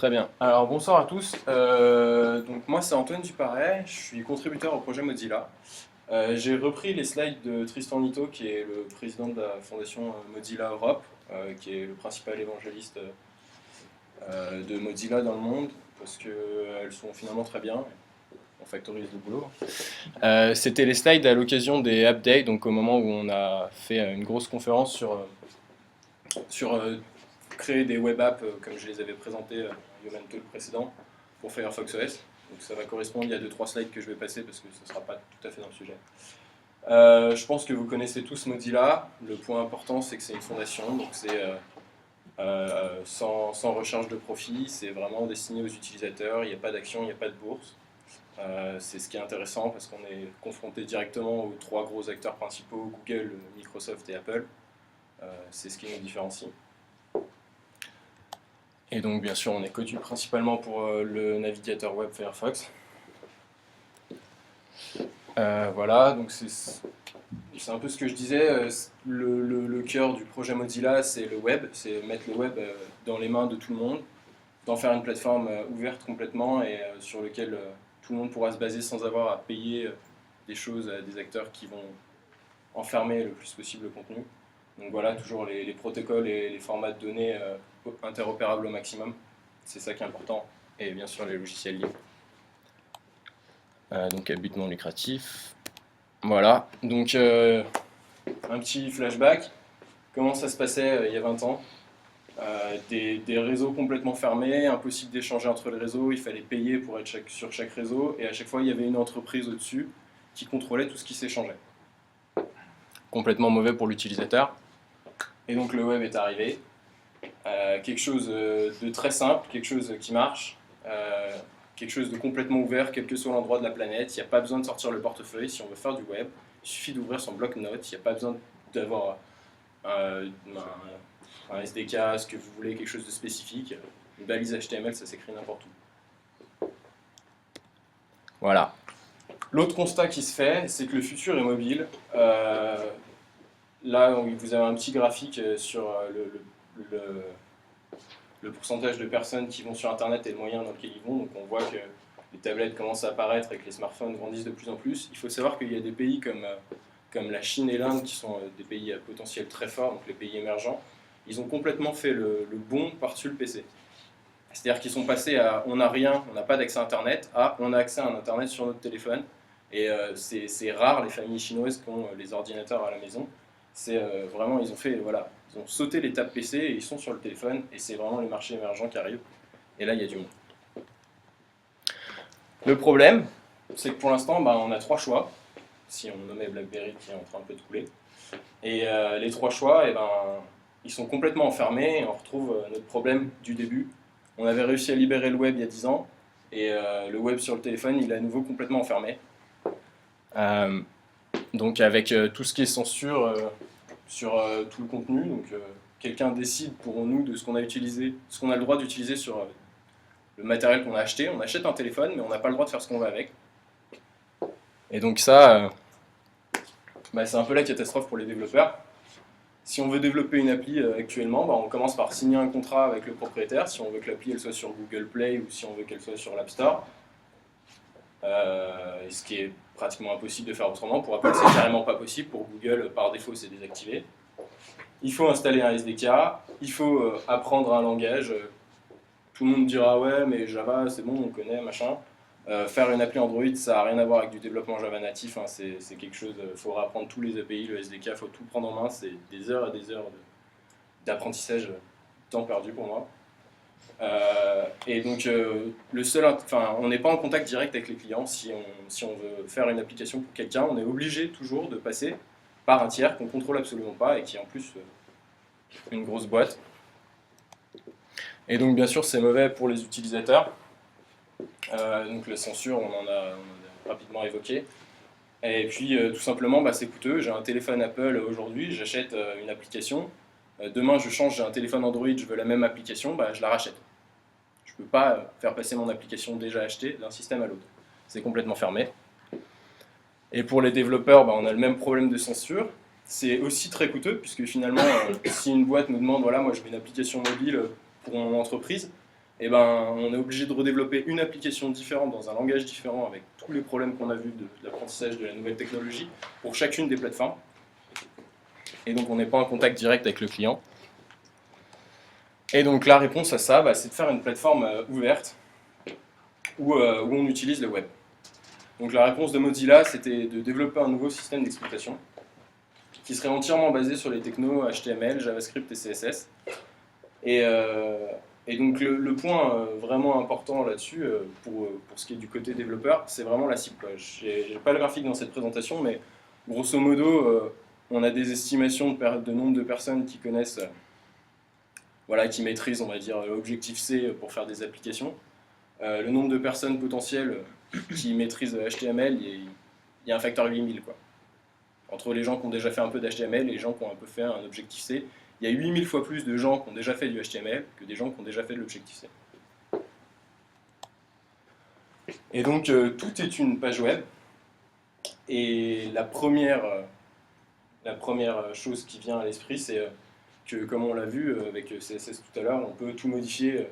Très bien. Alors bonsoir à tous. Donc moi c'est Antoine Duparet, je suis contributeur au projet Mozilla. J'ai repris les slides de Tristan Nitto, qui est le président de la fondation Mozilla Europe, qui est le principal évangéliste de Mozilla dans le monde, parce qu'elles sont finalement très bien. On factorise le boulot. C'était les slides à l'occasion des App Days, donc au moment où on a fait une grosse conférence sur créer des web apps comme je les avais présentés Human Talk précédent pour Firefox OS. Donc ça va correspondre, il y a 2-3 slides que je vais passer parce que ce ne sera pas tout à fait dans le sujet. Je pense que vous connaissez tous Mozilla. Le point important, c'est que c'est une fondation, donc c'est sans recherche de profit, c'est vraiment destiné aux utilisateurs, il n'y a pas d'action, il n'y a pas de bourse. C'est ce qui est intéressant parce qu'on est confronté directement aux 3 gros acteurs principaux, Google, Microsoft et Apple. C'est ce qui nous différencie. Et donc bien sûr on est connu principalement pour le navigateur web Firefox. Voilà, donc c'est un peu ce que je disais, le cœur du projet Mozilla c'est le web, c'est mettre le web dans les mains de tout le monde, d'en faire une plateforme ouverte complètement et sur laquelle tout le monde pourra se baser sans avoir à payer des choses à des acteurs qui vont enfermer le plus possible le contenu. Donc voilà, toujours les protocoles et les formats de données interopérables au maximum, c'est ça qui est important, et bien sûr les logiciels libres. Donc à but non lucratif. Voilà, donc un petit flashback, comment ça se passait il y a 20 ans. Des réseaux complètement fermés, impossible d'échanger entre les réseaux, il fallait payer pour être sur chaque réseau, et à chaque fois il y avait une entreprise au-dessus qui contrôlait tout ce qui s'échangeait. Complètement mauvais pour l'utilisateur. Et donc le web est arrivé, quelque chose de très simple, quelque chose qui marche, quelque chose de complètement ouvert, quel que soit l'endroit de la planète. Il n'y a pas besoin de sortir le portefeuille si on veut faire du web. Il suffit d'ouvrir son bloc-notes, il n'y a pas besoin d'avoir un SDK, ce que vous voulez, quelque chose de spécifique. Une balise HTML, ça s'écrit n'importe où. Voilà. L'autre constat qui se fait, c'est que le futur est mobile. Là, vous avez un petit graphique sur le pourcentage de personnes qui vont sur Internet et le moyen dans lequel ils vont. Donc on voit que les tablettes commencent à apparaître et que les smartphones grandissent de plus en plus. Il faut savoir qu'il y a des pays comme la Chine et l'Inde qui sont des pays à potentiel très fort, donc les pays émergents. Ils ont complètement fait le bond par-dessus le PC. C'est-à-dire qu'ils sont passés à on n'a rien, on n'a pas d'accès à Internet, à on a accès à un Internet sur notre téléphone. Et c'est rare les familles chinoises qui ont les ordinateurs à la maison. C'est vraiment, ils ont fait, voilà, ils ont sauté l'étape PC et ils sont sur le téléphone et c'est vraiment les marchés émergents qui arrivent. Et là, il y a du monde. Le problème, c'est que pour l'instant, on a 3 choix, si on nommait BlackBerry qui est en train un peu de couler. Et les 3 choix, ils sont complètement enfermés et on retrouve notre problème du début. On avait réussi à libérer le web il y a 10 ans et le web sur le téléphone, il est à nouveau complètement enfermé. Donc avec tout ce qui est censure sur tout le contenu, donc quelqu'un décide pour nous de ce qu'on a utilisé, ce qu'on a le droit d'utiliser sur le matériel qu'on a acheté. On achète un téléphone, mais on n'a pas le droit de faire ce qu'on veut avec. Et donc ça, c'est un peu la catastrophe pour les développeurs. Si on veut développer une appli actuellement, on commence par signer un contrat avec le propriétaire, si on veut que l'appli elle soit sur Google Play ou si on veut qu'elle soit sur l'App Store. Ce qui est pratiquement impossible de faire autrement. Pour Apple, c'est carrément pas possible. Pour Google, par défaut, c'est désactivé. Il faut installer un SDK, il faut apprendre un langage. Tout le monde dira ouais, mais Java, c'est bon, on connaît, machin. Faire une appli Android, ça n'a rien à voir avec du développement Java natif. Hein, c'est quelque chose. Il faut apprendre tous les API, le SDK, il faut tout prendre en main. C'est des heures et des heures d'apprentissage, temps perdu pour moi. Et donc on n'est pas en contact direct avec les clients. Si on veut faire une application pour quelqu'un, on est obligé toujours de passer par un tiers qu'on ne contrôle absolument pas et qui est en plus une grosse boîte. Et donc bien sûr c'est mauvais pour les utilisateurs. Donc la censure, on en a rapidement évoqué. Et puis tout simplement c'est coûteux. J'ai un téléphone Apple aujourd'hui, j'achète une application. Demain je change, j'ai un téléphone Android, je veux la même application, je la rachète. Je ne peux pas faire passer mon application déjà achetée d'un système à l'autre. C'est complètement fermé. Et pour les développeurs, on a le même problème de censure. C'est aussi très coûteux, puisque finalement, si une boîte nous demande, voilà, moi je veux une application mobile pour mon entreprise, et ben, on est obligé de redévelopper une application différente dans un langage différent avec tous les problèmes qu'on a vus de l'apprentissage de la nouvelle technologie pour chacune des plateformes. Et donc on n'est pas en contact direct avec le client. Et donc la réponse à ça, c'est de faire une plateforme ouverte où on utilise le web. Donc la réponse de Mozilla, c'était de développer un nouveau système d'exploitation qui serait entièrement basé sur les technos HTML, JavaScript et CSS. Et donc le point vraiment important là-dessus, pour ce qui est du côté développeur, c'est vraiment la cible. Je n'ai pas le graphique dans cette présentation, mais grosso modo, on a des estimations de nombre de personnes qui connaissent, voilà, qui maîtrisent, on va dire, Objective-C pour faire des applications. Le nombre de personnes potentielles qui maîtrisent HTML, il y a un facteur 8000, quoi. Entre les gens qui ont déjà fait un peu d'HTML et les gens qui ont un peu fait un Objective-C, il y a 8000 fois plus de gens qui ont déjà fait du HTML que des gens qui ont déjà fait de l'Objective-C. Et donc, tout est une page web. Et la première chose qui vient à l'esprit, c'est que, comme on l'a vu avec CSS tout à l'heure, on peut tout modifier.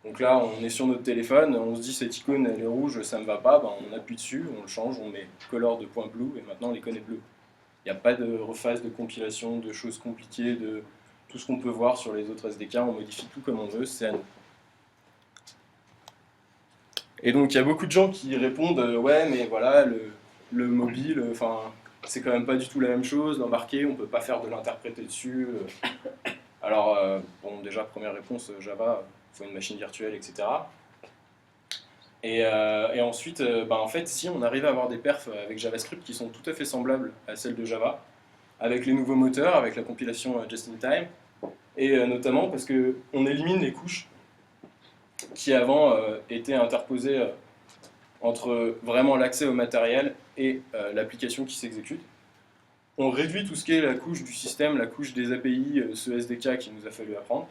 Donc là, on est sur notre téléphone, on se dit cette icône elle est rouge, ça ne me va pas, on appuie dessus, on le change, on met color de point blue et maintenant l'icône est bleue. Il n'y a pas de rephase de compilation, de choses compliquées, de tout ce qu'on peut voir sur les autres SDK, on modifie tout comme on veut, c'est à nous. Et donc il y a beaucoup de gens qui répondent ouais mais voilà, le mobile, c'est quand même pas du tout la même chose, l'embarqué, on peut pas faire de l'interpréter dessus. Alors bon, déjà première réponse, Java, il faut une machine virtuelle, etc. Et ensuite, en fait, si on arrive à avoir des perfs avec JavaScript qui sont tout à fait semblables à celles de Java, avec les nouveaux moteurs, avec la compilation just-in-time, et notamment parce qu'on élimine les couches qui avant étaient interposées entre vraiment l'accès au matériel et l'application qui s'exécute. On réduit tout ce qui est la couche du système, la couche des API, ce SDK qu'il nous a fallu apprendre.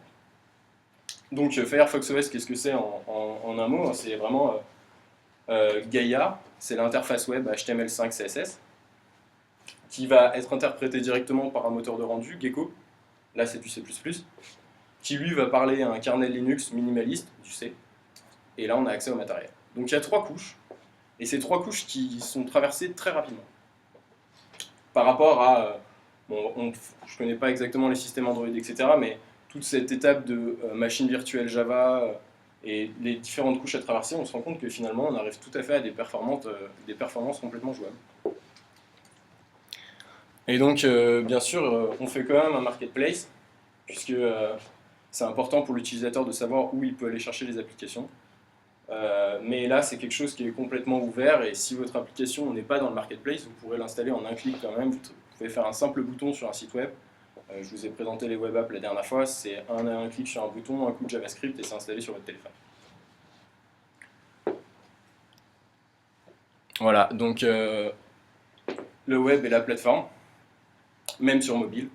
Donc Firefox OS, qu'est-ce que c'est en un mot? C'est vraiment Gaia, c'est l'interface web HTML5 CSS, qui va être interprétée directement par un moteur de rendu, Gecko, là c'est du C++, qui lui va parler à un kernel Linux minimaliste, du C, et là on a accès au matériel. Donc il y a 3 couches, et ces 3 couches qui sont traversées très rapidement. Par rapport à, je ne connais pas exactement les systèmes Android, etc., mais toute cette étape de machine virtuelle Java et les différentes couches à traverser, on se rend compte que finalement on arrive tout à fait à des performances complètement jouables. Et donc bien sûr on fait quand même un marketplace, puisque c'est important pour l'utilisateur de savoir où il peut aller chercher les applications. Mais là c'est quelque chose qui est complètement ouvert, et si votre application n'est pas dans le marketplace, vous pourrez l'installer en un clic quand même. Vous pouvez faire un simple bouton sur un site web. Je vous ai présenté les web apps la dernière fois, c'est un clic sur un bouton, un coup de JavaScript et c'est installé sur votre téléphone. Voilà, donc le web et la plateforme, même sur mobile.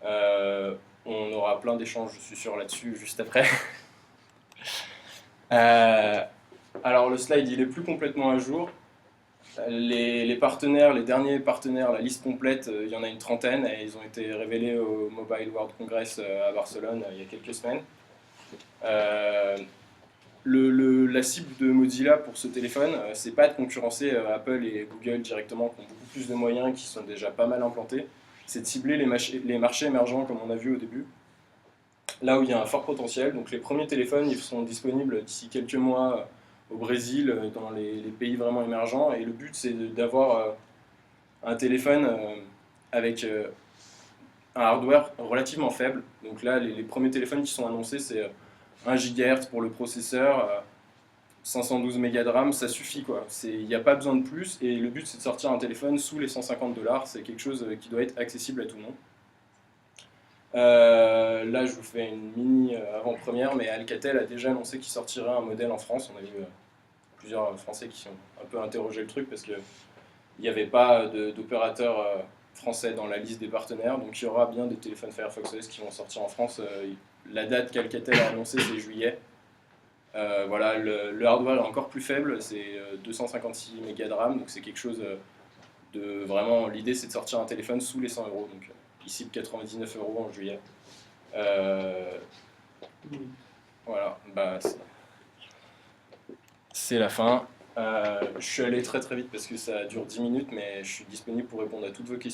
On aura plein d'échanges, je suis sûr, là-dessus juste après. Alors le slide, il est plus complètement à jour. Les partenaires, les derniers partenaires, la liste complète, il y en a une trentaine et ils ont été révélés au Mobile World Congress à Barcelone il y a quelques semaines. La cible de Mozilla pour ce téléphone, c'est pas de concurrencer Apple et Google directement, qui ont beaucoup plus de moyens, qui sont déjà pas mal implantés. C'est de cibler les marchés émergents, comme on a vu au début, là où il y a un fort potentiel. Donc les premiers téléphones, ils seront disponibles d'ici quelques mois au Brésil, dans les pays vraiment émergents, et le but c'est d'avoir un téléphone avec un hardware relativement faible. Donc là, les premiers téléphones qui sont annoncés, c'est 1 GHz pour le processeur, 512 mégas de RAM, ça suffit quoi. Il n'y a pas besoin de plus, et le but c'est de sortir un téléphone sous les 150 $, c'est quelque chose qui doit être accessible à tout le monde. Là, je vous fais une mini avant-première, mais Alcatel a déjà annoncé qu'il sortirait un modèle en France. On a vu plusieurs Français qui ont un peu interrogé le truc parce qu'il n'y avait pas d'opérateur français dans la liste des partenaires. Donc il y aura bien des téléphones Firefox OS qui vont sortir en France. La date qu'Alcatel a annoncée, c'est juillet. Voilà, le hardware est encore plus faible, c'est 256 mégas de RAM, donc c'est quelque chose de vraiment. L'idée, c'est de sortir un téléphone sous les 100 €. Donc, ici 99 € en juillet. Voilà, bah, c'est la fin. Je suis allé très très vite parce que ça dure 10 minutes, mais je suis disponible pour répondre à toutes vos questions.